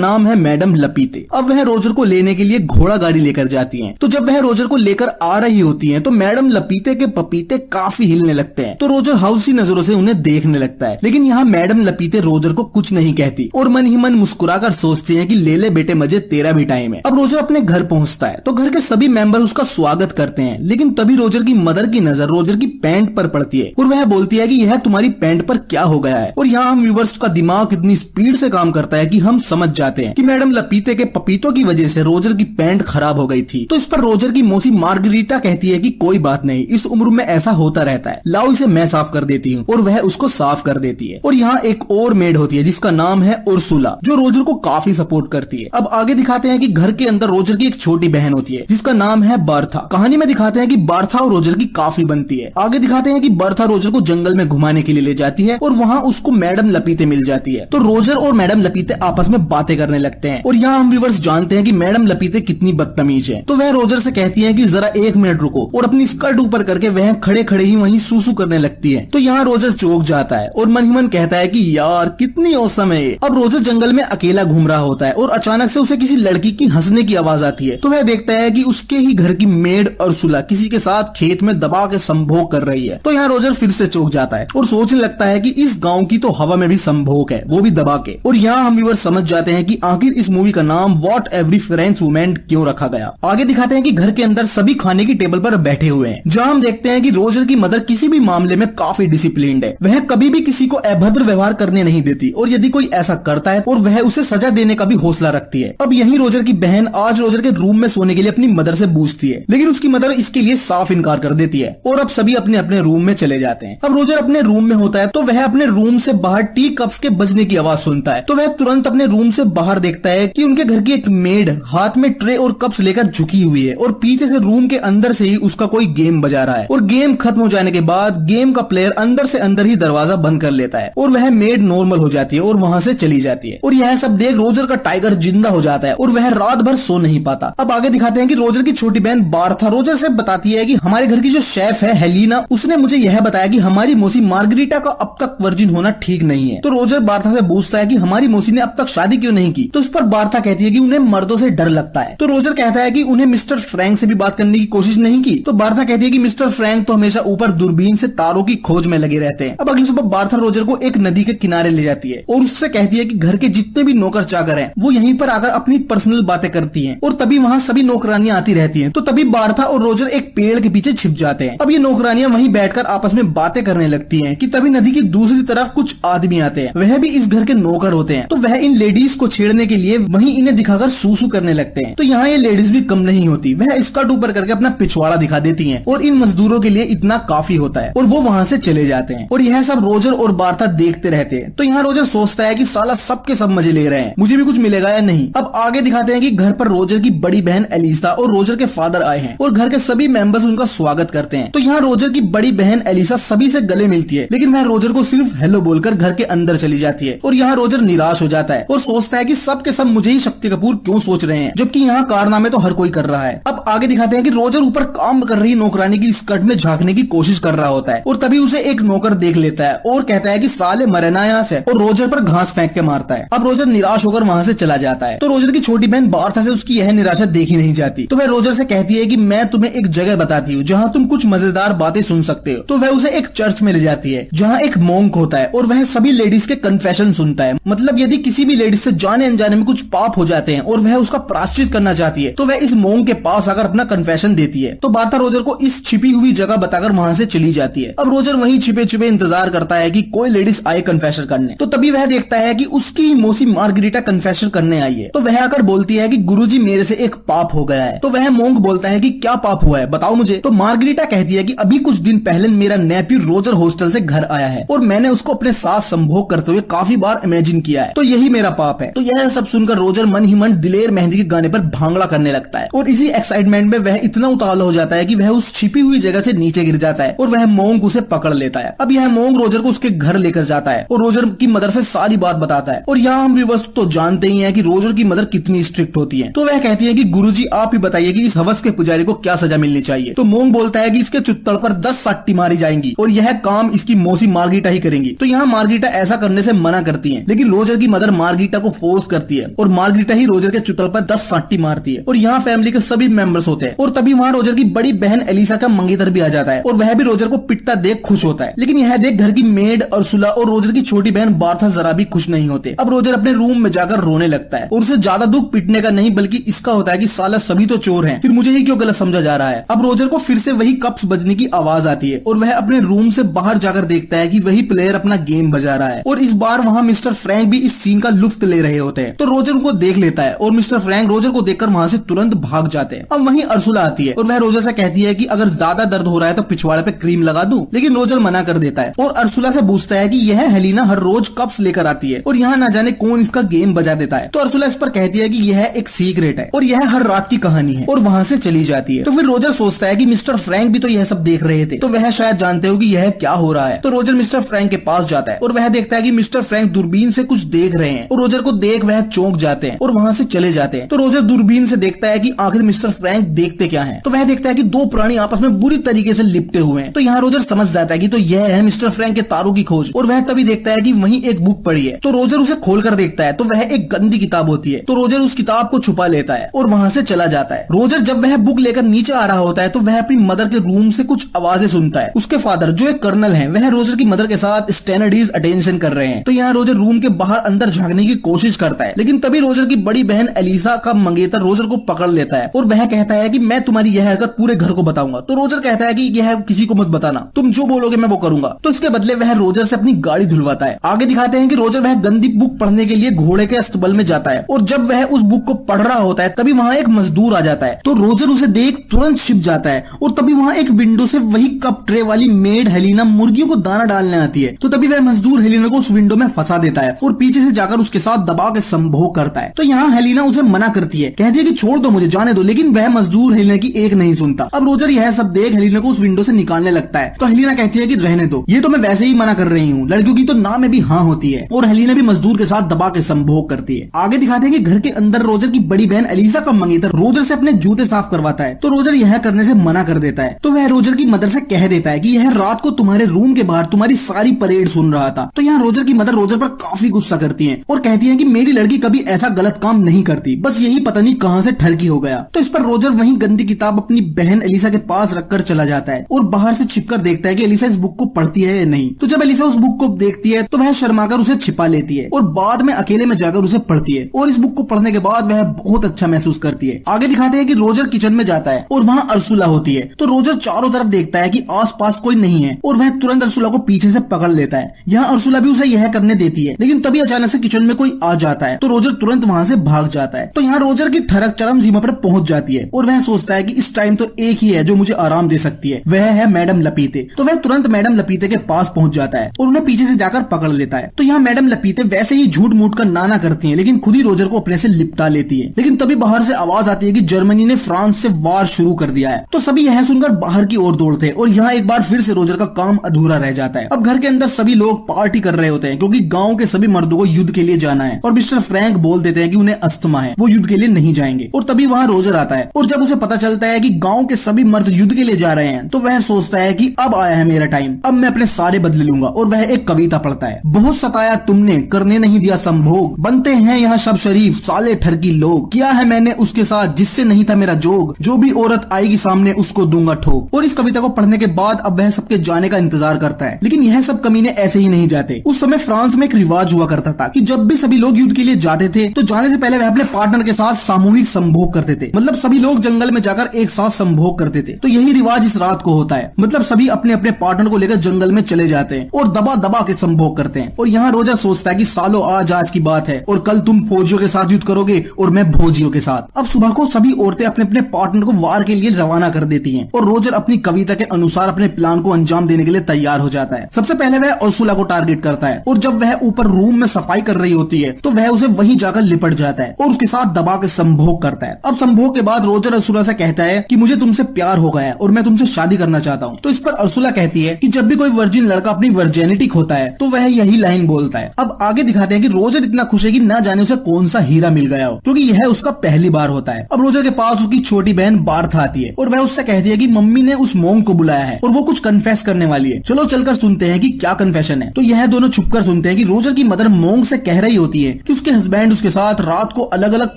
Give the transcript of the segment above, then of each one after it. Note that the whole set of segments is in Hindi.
नाम है मैडम लपीते। अब वह रोजर को लेने के लिए घोड़ा गाड़ी लेकर जाती हैं। तो जब वह रोजर को लेकर आ रही होती हैं तो मैडम लपीते के पपीते काफी हिलने लगते हैं। तो रोजर हौसी नजरों से उन्हें देखने लगता है, लेकिन यहाँ मैडम लपीते रोजर को कुछ नहीं कहती और मन ही मन मुस्कुराकर सोचती हैं कि ले ले बेटे मजे, तेरा भी टाइम है। अब रोजर अपने घर पहुंचता है तो घर के सभी मेंबर उसका स्वागत करते हैं, लेकिन तभी रोजर की मदर की नजर रोजर की पैंट पर पड़ती है और वह बोलती है कि यह तुम्हारी पैंट पर क्या हो गया है। और यहाँ हम व्यूवर्स का दिमाग इतनी स्पीड से काम करता है कि हम समझ जाते हैं कि मैडम लपीते के पपीतों की वजह से रोजर की पैंट खराब हो गई थी। तो इस पर रोजर की मौसी मार्गरीटा कहती है कि कोई बात नहीं, इस उम्र में ऐसा होता रहता है, लाओ इसे मैं साफ कर देती हूँ। और वह उसको साफ कर देती है। और यहाँ एक और मेड होती है जिसका नाम है उर्सुला, जो रोजर को काफी सपोर्ट करती है। अब आगे दिखाते हैं कि घर के अंदर रोजर की एक छोटी बहन होती है जिसका नाम है बार्था। कहानी में दिखाते हैं कि बार्था और रोजर की काफी बनती है। आगे दिखाते हैं कि बार्था रोजर को जंगल में घुमाने के लिए ले जाती है और वहाँ उसको मैडम लपीते मिल जाती है। तो रोजर और मैडम लपीते आपस में बातें करने लगते हैं और यहाँ हम व्यूअर्स जानते हैं कि मैडम लपीते कितनी बदतमीज है। तो वह रोजर से कहती है कि जरा 1 मिनट रुको और अपनी स्कर्ट ऊपर करके वह खड़े खड़े ही वहीं सूसू करने लगती है। तो यहाँ रोजर चौंक जाता है और मन ही मन कहता है कि यार कितनी औसम है ये। अब रोजर जंगल में अकेला घूम रहा होता है और अचानक से उसे किसी लड़की की हंसने की आवाज आती है। तो वह देखता है कि उसके ही घर की मेड उर्सुला किसी के साथ खेत में दबा के संभोग कर रही है। तो यहाँ रोजर फिर से चौंक जाता है और सोचने लगता है कि इस गांव की तो हवा में भी संभोग है, वो भी दबा के। और यहाँ हम व्यूअर्स समझ जाते हैं कि आखिर इस मूवी का नाम व्हाट एवरी फ्रेंच वुमेन क्यों रखा गया। आगे दिखाते हैं कि घर के अंदर सभी खाने की टेबल पर बैठे हुए हैं, जहाँ हम देखते हैं कि रोजर की मदर किसी भी मामले में काफी डिसिप्लिन्ड है। वह कभी भी किसी को अभद्र व्यवहार करने नहीं देती और यदि कोई ऐसा करता है और वह उसे सजा देने का भी हौसला रखती है। अब यही रोजर की बहन आज रोजर के रूम में सोने के लिए अपनी मदर से पूछती है, लेकिन उसकी मदर इसके लिए साफ इनकार कर देती है और अब सभी अपने अपने रूम में चले जाते हैं। अब रोजर अपने रूम में होता है तो वह अपने रूम से बाहर टी कप्स के बजने की आवाज सुनता है। तो वह तुरंत अपने रूम से बाहर देखता है कि उनके घर की एक मेड हाथ में ट्रे और कप्स लेकर झुकी हुई है और पीछे से रूम के अंदर से ही उसका कोई गेम बजा रहा है। और गेम खत्म हो जाने के बाद गेम का प्लेयर अंदर से अंदर ही दरवाजा बंद कर लेता है और वह मेड नॉर्मल हो जाती है और वहां से चली जाती है। और यह सब देख रोजर का टाइगर जिंदा हो जाता है और वह रात भर सो नहीं पाता। अब आगे दिखाते हैं कि रोजर की छोटी बहन बार्था रोजर से बताती है कि हमारे घर की जो शेफ है हेलिना, उसने मुझे यह बताया कि हमारी मौसी मार्गरीटा का अब तक वर्जिन होना ठीक नहीं है। तो रोजर बार्था से पूछता है कि हमारी मौसी ने अब तक शादी क्यों नहीं की। तो इस पर बार्था कहती है कि उन्हें मर्दों से डर लगता है। तो रोजर कहता है कि उन्हें मिस्टर फ्रैंक से भी बात करने की कोशिश नहीं की। तो बार्था कहती है कि मिस्टर फ्रैंक तो हमेशा ऊपर दूरबीन से तारों की खोज में लगे रहते हैं। अब अगली सुबह बार्था रोजर को एक नदी के किनारे ले जाती है और उससे कहती है कि घर के जितने भी नौकर चाकर हैं वो यहीं पर आकर अपनी पर्सनल बातें करती हैं। और तभी वहाँ सभी नौकरानियां आती रहती हैं। तो तभी बार्था और रोजर एक पेड़ के पीछे छिप जाते हैं। अब ये नौकरानियां वहीं बैठकर आपस में बातें करने लगती हैं कि तभी नदी की दूसरी तरफ कुछ आदमी आते हैं, वह भी इस घर के नौकर होते हैं। तो वह इन लेडीज को छेड़ने के लिए वहीं इन्हें दिखाकर सूसू करने लगते हैं। तो यहाँ ये लेडीज भी कम नहीं होती, वह स्कर्ट ऊपर करके अपना पिछवाड़ा दिखा देती हैं और इन मजदूरों के लिए इतना काफी होता है और वो वहाँ से चले जाते हैं। और यह सब रोजर और बार्था देखते रहते हैं। तो यहाँ रोजर सोचता है कि साला सबके सब मजे ले रहे हैं, मुझे भी कुछ मिलेगा या नहीं। अब आगे दिखाते हैं कि घर पर रोजर की बड़ी बहन एलिसा और रोजर के फादर आए हैं और घर के सभी मेंबर्स उनका स्वागत करते हैं। तो यहाँ रोजर की बड़ी बहन एलिसा सभी से गले मिलती है, लेकिन वह रोजर को सिर्फ हेलो बोलकर घर के अंदर चली जाती है। और यहाँ रोजर निराश हो जाता है और सोचता है कि सब के सब मुझे ही शक्ति कपूर क्यों सोच रहे हैं, जबकि यहाँ कारनामे तो हर कोई कर रहा है। अब आगे दिखाते हैं कि रोजर ऊपर काम कर रही नौकरानी की स्कर्ट में झांकने की कोशिश कर रहा होता है और तभी उसे एक नौकर देख लेता है और कहता है कि साले मरना यहाँ से, और रोजर पर घास फेंक के मारता है। अब रोजर निराश होकर वहाँ से चला जाता है। तो रोजर की छोटी बहन बार्था से उसकी यह निराशा देखी नहीं जाती। तो वह रोजर से कहती है कि मैं तुम्हें एक जगह बताती हूँ जहाँ तुम कुछ मजेदार बातें सुन सकते हो। तो वह उसे एक चर्च में ले जाती है जहाँ एक मोंक होता है और वह सभी लेडीज के कन्फेशन सुनता है। मतलब यदि किसी भी लेडीज से जाने अनजाने में कुछ पाप हो जाते हैं और वह उसका प्रायश्चित करना चाहती है तो वह इस मोंक के पास आकर अपना कन्फेशन देती है। तो बार्था रोजर को इस छिपी हुई जगह बताकर वहाँ से चली जाती है। अब रोजर वहीं छिपे छिपे इंतजार करता है कि कोई लेडीज आए कन्फेशन करने। तो तभी वह देखता है कि उसकी ही मौसी मार्गरीटा कन्फेशन करने आई है। तो वह आकर बोलती है कि गुरुजी मेरे से एक पाप हो गया है। तो वह मोंक बोलता है कि क्या पाप हुआ है बताओ मुझे। तो मार्गरीटा कहती है कि अभी कुछ दिन पहले मेरा नेफ्यू रोजर हॉस्टल से घर आया है और मैंने उसको अपने साथ संभोग करते हुए काफी बार इमेजिन किया है, तो यही मेरा पाप है। तो यह सब सुनकर रोजर मन ही मन दिलेर मेहंदी के गाने पर भांगड़ा करने लगता है और इसी एक्साइटमेंट में वह इतना उतावला हो जाता है कि वह उस छिपी हुई जगह से नीचे गिर जाता है और वह मोंक उसे पकड़ लेता है। अब यह मोंक रोजर को उसके घर लेकर जाता है और रोजर की मदर से सारी बात बताता है। और यहाँ हम व्यूअर्स तो जानते ही हैं कि रोजर की मदर कितनी स्ट्रिक्ट होती है। तो वह कहती है कि गुरुजी आप ही बताइए कि इस हवस के पुजारी को क्या सजा मिलनी चाहिए। तो मोंक बोलता है कि इसके चुत्तड़ पर 10 सट्टी मारी जाएंगी और यह काम इसकी मौसी मार्गरीटा ही करेंगी। तो यहाँ मार्गरीटा ऐसा करने से मना करती है, लेकिन रोजर की मदर मार्गरीटा को फोर्स करती है और मार्गरीटा ही रोजर के चुतल पर 10 साटी मारती है और यहाँ फैमिली के सभी मेंबर्स होते हैं। और तभी वहाँ रोजर की बड़ी बहन एलिसा का मंगेतर भी आ जाता है और वह भी रोजर को पिटता देख खुश होता है। लेकिन यह देख घर की मेड अर्सुला और रोजर की छोटी बहन बार्था जरा भी खुश नहीं होते। अब रोजर अपने रूम में जाकर रोने लगता है और उसे ज्यादा दुख पिटने का नहीं बल्कि इसका होता है कि साला सभी तो चोर हैं, फिर मुझे ही क्यों गलत समझा जा रहा है। अब रोजर को फिर से वही कप्स बजने की आवाज आती है और वह अपने रूम से बाहर जाकर देखता है कि वही प्लेयर अपना गेम बजा रहा है और इस बार वहाँ मिस्टर फ्रैंक भी इस सीन का लुत्फ ले रहे होते हैं। तो रोजर उनको देख लेता है और मिस्टर फ्रैंक रोजर को देखकर वहाँ से तुरंत भाग जाते हैं। अब वहीं अर्सुला आती है और वह रोजर से कहती है कि अगर ज्यादा दर्द हो रहा है तो पिछवाड़े पे क्रीम लगा दूं, लेकिन रोजर मना कर देता है और अर्सुला से पूछता है कि यह हेलिना हर रोज कप्स लेकर आती है और यहाँ न जाने कौन इसका गेम बजा देता है। तो अर्सुला इस पर कहती है कि यह एक सीक्रेट है और यह हर रात की कहानी है और वहाँ से चली जाती है। तो फिर रोजर सोचता है कि मिस्टर फ्रैंक भी तो यह सब देख रहे थे, तो वह शायद जानते हो कि यह क्या हो रहा है। तो रोजर मिस्टर फ्रैंक के पास जाता है और वह देखता है कि मिस्टर फ्रैंक दूरबीन से कुछ देख रहे हैं और रोजर को देख वह चौंक जाते हैं और वहाँ से चले जाते हैं। तो रोजर दूरबीन से देखता है कि आखिर मिस्टर फ्रैंक देखते क्या है। तो वह देखता है कि दो प्राणी आपस में बुरी तरीके से लिपटे हुए हैं। तो यहाँ रोजर समझ जाता है कि तो यह है मिस्टर फ्रैंक के तारों की खोज और वह तभी देखता है कि वहीं एक बुक पड़ी है। तो रोजर उसे खोलकर देखता है तो वह एक गंदी किताब होती है। तो रोजर उस किताब को छुपा लेता है और वहाँ से चला जाता है। रोजर जब वह बुक लेकर नीचे आ रहा होता है तो वह अपनी मदर के रूम से कुछ आवाजें सुनता है। उसके फादर जो एक कर्नल है वह रोजर की मदर के साथ स्टैंडर्डीज अटेंशन कर रहे हैं। तो यहाँ रोजर रूम के बाहर अंदर झांकने की कोशिश करता है, लेकिन तभी रोजर की बड़ी बहन एलिसा का मंगेतर रोजर को पकड़ लेता है और वह कहता है कि मैं तुम्हारी यह हरकत पूरे घर को बताऊंगा। तो रोजर कहता है कि यह किसी को मत बताना, तुम जो बोलोगे मैं वो करूंगा। तो इसके बदले वह रोजर से अपनी गाड़ी धुलवाता है। आगे दिखाते हैं कि रोजर वह गंदी बुक पढ़ने के लिए घोड़े के अस्तबल में जाता है और जब वह उस बुक को पढ़ रहा होता है तभी वहाँ एक मजदूर आ जाता है। तो रोजर उसे देख तुरंत छिप जाता है और तभी वहाँ एक विंडो से वही कप ट्रे वाली मेड हेलिना मुर्गियों को दाना डालने आती है। तो तभी वह मजदूर हेलिना को उस विंडो में फंसा देता है और पीछे से जाकर उसके साथ दबा के संभोग करता है। तो यहाँ हेलिना उसे मना करती है, कहती है कि छोड़ दो मुझे, जाने दो, लेकिन वह मजदूर हेलिना की एक नहीं सुनता। अब रोजर यह सब देख हेलिना को उस विंडो से निकालने लगता है। तो हेलिना कहती है कि रहने दो, ये तो मैं वैसे ही मना कर रही हूँ, लड़कियों की तो ना में भी हाँ होती है। और हेलिना भी मजदूर के साथ दबा के संभोग करती है। आगे दिखाते हैं कि घर के अंदर रोजर की बड़ी बहन एलिसा का मंगेतर रोजर से अपने जूते साफ करवाता है। तो रोजर यह करने से मना कर देता है। तो वह रोजर की मदर से कह देता है कि यह रात को तुम्हारे रूम के बाहर तुम्हारी सारी परेड सुन रहा था। तो यहाँ रोजर की मदर रोजर पर काफी गुस्सा करती है और कहती है कि मेरी लड़की कभी ऐसा गलत काम नहीं करती, बस यही पता नहीं कहां से ठरकी हो गया। तो इस पर रोजर वही गंदी किताब अपनी बहन एलिसा के पास रखकर चला जाता है और बाहर से छिपकर देखता है कि एलिसा इस बुक को पढ़ती है या नहीं। तो जब एलिसा उस बुक को देखती है तो वह शर्माकर उसे छिपा लेती है और बाद में अकेले में जाकर उसे पढ़ती है और इस बुक को पढ़ने के बाद वह बहुत अच्छा महसूस करती है। आगे दिखाते हैं कि रोजर किचन में जाता है और वहाँ अर्सुला होती है। तो रोजर चारों तरफ देखता है कि आसपास कोई नहीं है और वह तुरंत अर्सुला को पीछे से पकड़ लेता है। यहाँ अर्सुला भी उसे यह करने देती है, लेकिन तभी अचानक से किचन में कोई आ जाता है। तो रोजर तुरंत वहाँ से भाग जाता है। तो यहाँ रोजर की ठरक चरम सीमा पर पहुंच जाती है और वह सोचता है कि इस टाइम तो एक ही है जो मुझे आराम दे सकती है, वह है मैडम लपीते। तो वह तुरंत मैडम लपीते के पास पहुंच जाता है और उन्हें पीछे से जाकर पकड़ लेता है। तो यहाँ मैडम लपीते वैसे ही झूठ मूठ का नाना करती है, लेकिन खुद ही रोजर को अपने से लिपटा लेती है। लेकिन तभी बाहर से आवाज आती है कि जर्मनी ने फ्रांस से वार शुरू कर दिया है। तो सभी यह सुनकर बाहर की ओर दौड़ते हैं और यहाँ एक बार फिर से रोजर का काम अधूरा रह जाता है। अब घर के अंदर सभी लोग पार्टी कर रहे होते हैं क्योंकि गाँव के सभी मर्दों को युद्ध के लिए जाना है और मिस्टर फ्रैंक बोल देते हैं कि उन्हें अस्थमा है, वो युद्ध के लिए नहीं जाएंगे। और तभी वहाँ रोजर आता है और जब उसे पता चलता है कि गाँव के सभी मर्द युद्ध के लिए जा रहे हैं तो वह सोचता है कि अब आया है मेरा टाइम, अब मैं अपने सारे बदले लूंगा। और वह एक कविता पढ़ता है। बहुत सताया तुमने, करने नहीं दिया संभोग, बनते हैं यहाँ सब शरीफ, साले ठरकी लोग, किया है मैंने उसके साथ जिससे नहीं था मेरा जोग, जो भी औरत आएगी सामने उसको दूंगा ठोक। और इस कविता को पढ़ने के बाद अब वह सबके जाने का इंतजार करता है, लेकिन यह सब कमीने ऐसे ही नहीं जाते। उस समय फ्रांस में एक रिवाज हुआ करता था कि जब भी सभी लोग युद्ध के लिए जाते थे तो जाने से पहले वह अपने पार्टनर के साथ सामूहिक संभोग करते थे। मतलब सभी लोग जंगल में जाकर एक साथ संभोग करते थे। तो यही रिवाज इस रात को होता है। मतलब सभी अपने अपने पार्टनर को लेकर जंगल में चले जाते हैं और दबा दबा के संभोग करते हैं। और यहाँ रोजर सोचता है कि सालों आज की बात है और कल तुम फौजियों के साथ युद्ध करोगे और मैं भोजियों के साथ। अब सुबह को सभी औरतें अपने अपने पार्टनर को वार के लिए रवाना कर देती हैं और रोजर अपनी कविता के अनुसार अपने प्लान को अंजाम देने के लिए तैयार हो जाता है। सबसे पहले वह अर्सुला को टारगेट करता है और जब वह ऊपर रूम में सफाई कर रही होती है तो वह उसे वहीं जाकर लिपट जाता है और उसके साथ दबा के संभोग करता है। अब संभोग के बाद रोजर अर्सुला से कहता है कि मुझे तुमसे प्यार हो गया है और मैं तुमसे शादी करना चाहता हूँ। तो इस पर अर्सुला कहती है कि जब भी कोई वर्जिन लड़का अपनी वर्जिनिटी खोता है तो वह यही लाइन बोलता है। अब आगे दिखाते हैं कि रोजर इतना खुश है कि ना जाने उसे कौन सा हीरा मिल गया हो, क्योंकि यह उसका पहली बार होता है। अब रोजर के पास उसकी छोटी बहन बार्था आती है और वह उससे कहती है कि मम्मी ने उस मोंग को बुलाया है और वो कुछ कन्फेस करने वाली है, चलो चलकर सुनते हैं कि क्या कन्फेशन है। तो यह दोनों छुपकर सुनते हैं कि रोजर की मदर मोंग से कह रही होती है कि उसके हस्बैंड उसके साथ रात को अलग अलग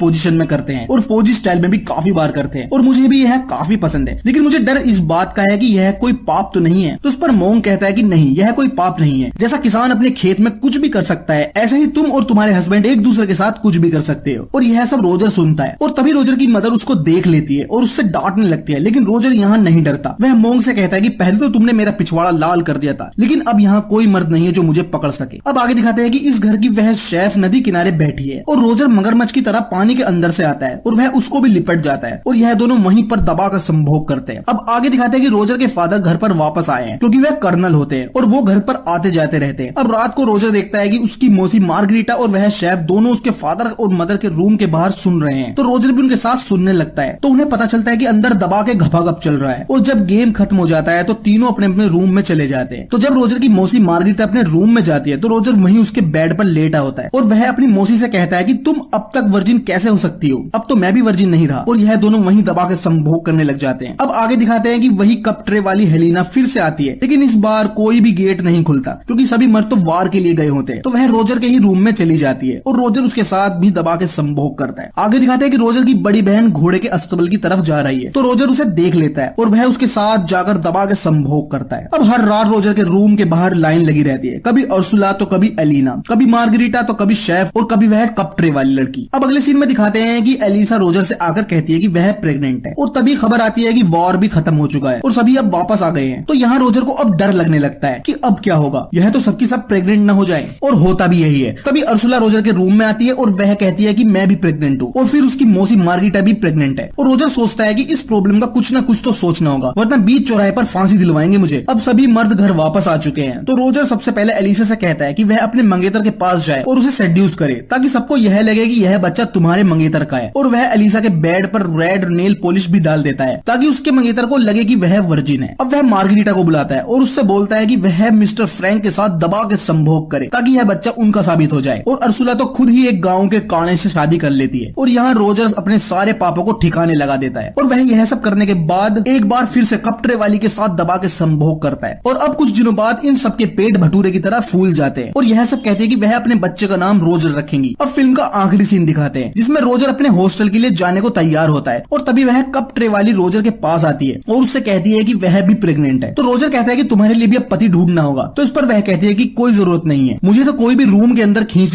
पोजीशन में करते हैं और फौजी स्टाइल में भी काफी बार करते हैं और मुझे भी यह काफी पसंद है, लेकिन मुझे डर इस बात का है कि यह कोई पाप तो नहीं है। तो उस पर मोंग कहता है कि नहीं, यह कोई पाप नहीं है। जैसा किसान अपने खेत में कुछ भी कर सकता है, ऐसे ही तुम और तुम्हारे हस्बैंड एक दूसरे के साथ कुछ भी कर सकते हो। और यह सब रोजर सुनता है और तभी रोजर की मदर उसको देख लेती है और उससे डांटने लगती है, लेकिन रोजर यहाँ नहीं डरता। वह मोंग से कहता है कि पहले तो तुमने मेरा पिछवाड़ा लाल कर दिया था, लेकिन अब यहाँ कोई मर्द नहीं है जो मुझे पकड़ सके। अब आगे दिखाते हैं कि इस घर की वह शेफ नदी किनारे बैठी है और रोजर मगरमच्छ की तरह पानी के अंदर से आता है और वह उसको भी लिपट जाता है और यह दोनों वहीं पर दबाकर संभोग करते हैं। अब आगे दिखाते हैं कि रोजर के फादर घर पर वापस आए हैं क्योंकि वह कर्नल होते हैं और वो घर पर आते जाते रहते हैं। अब रात को रोजर देखता है कि उसकी मौसी मार्गरीटा और वह शेफ दोनों उसके फादर और मदर के रूम के बाहर सुन रहे हैं। तो रोजर भी उनके साथ सुनने लगता है। तो उन्हें पता चलता है कि अंदर दबा के घपाघप चल रहा है और जब गेम खत्म हो जाता है तो तीनों अपने अपने रूम में चले जाते हैं। तो जब रोजर की मौसी मार्गरीटा अपने रूम में जाती है तो रोजर वहीं उसके बेड पर लेटा होता है और वह अपनी मौसी से कहता है कि तुम अब तक वर्जिन कैसे हो सकती हो, अब तो मैं भी वर्जिन नहीं रहा। और यह दोनों वहीं दबा के संभोग करने लग जाते हैं। अब आगे दिखाते हैं कि वही कप ट्रे वाली हेलिना फिर से आती है, लेकिन इस बार कोई भी गेट नहीं खुलता क्योंकि सभी मर्द तो वार के लिए गए होते हैं। तो वह रोजर के ही रूम में चली जाती है और रोजर उसके साथ भी दबा के संभोग करता है। आगे दिखाते हैं कि रोजर की बड़ी बहन घोड़े के अस्तबल की तरफ जा रही है तो रोजर उसे देख लेता है और वह उसके साथ जाकर दबा के संभोग करता है। अब हर रात रोजर के रूम के बाहर लाइन लगी रहती है, कभी अर्सुला तो कभी एलिना, कभी मार्गरीटा तो कभी शेफ और कभी वह कप ट्रे वाली लड़की। अब अगले सीन में दिखाते हैं कि एलिसा रोजर से आकर कहती है कि वह प्रेग्नेंट है और तभी खबर आती है कि वॉर भी खत्म हो चुका है और सभी अब वापस आ गए हैं। तो यहाँ रोजर को अब डर लगने लगता है कि अब क्या होगा, यह तो सबकी सब प्रेग्नेंट न हो जाए। और होता भी यही है। तभी अर्सुला रोजर के रूम में आती है और वह कहती है कि मैं भी प्रेग्नेंट हूँ और फिर उसकी मौसी मार्गरीटा भी प्रेग्नेंट है। और रोजर सोचता है कि इस प्रॉब्लम का कुछ ना कुछ तो सोचना होगा वरना बीच चौराहे पर फांसी दिलवाएंगे मुझे। अब सभी मर्द घर वापस आ चुके हैं तो रोजर सबसे पहले एलिसा से कहता है कि वह अपने मंगेतर के पास जाए और उसे सेड्यूस करे ताकि सबको यह लगे कि यह बच्चा तुम्हारे मंगेतर का है। और वह एलिसा के बेड पर रेड नेल पॉलिश भी डाल देता है ताकि उसके मंगेतर को लगे कि वह वर्जिन है। अब वह मार्गरीटा को बुलाता है और उससे बोलता है कि वह मिस्टर फ्रैंक के साथ दबा के संभोग करे ताकि यह बच्चा उनका साबित हो जाए। और अर्सुला तो खुद ही एक गांव के काणे से शादी कर लेती है और यहाँ रोजर्स अपने सारे पापों को ठिकाने लगा देता है। और वह यह सब करने के बाद एक बार फिर से कपट्रे वाली के साथ दबा के संभोग करता है। और अब कुछ दिनों बाद इन सबके पेट भटूरे की तरह फूल जाते हैं और यह सब कहते हैं कि वह अपने बच्चे का नाम रोजर रखेंगी। अब फिल्म का आखिरी सीन दिखाते हैं जिसमें रोजर अपने हॉस्टल के लिए जाने को तैयार होता है और तभी वह कप ट्रे वाली रोजर के पास आती है और उससे कहती है कि वह भी प्रेग्नेंट है। तो रोजर कहता है कि तुम्हारे लिए भी अब पति ढूंढना होगा। तो इस पर वह कहती है कि कोई जरूरत नहीं है, मुझे तो कोई भी रूम के अंदर खींच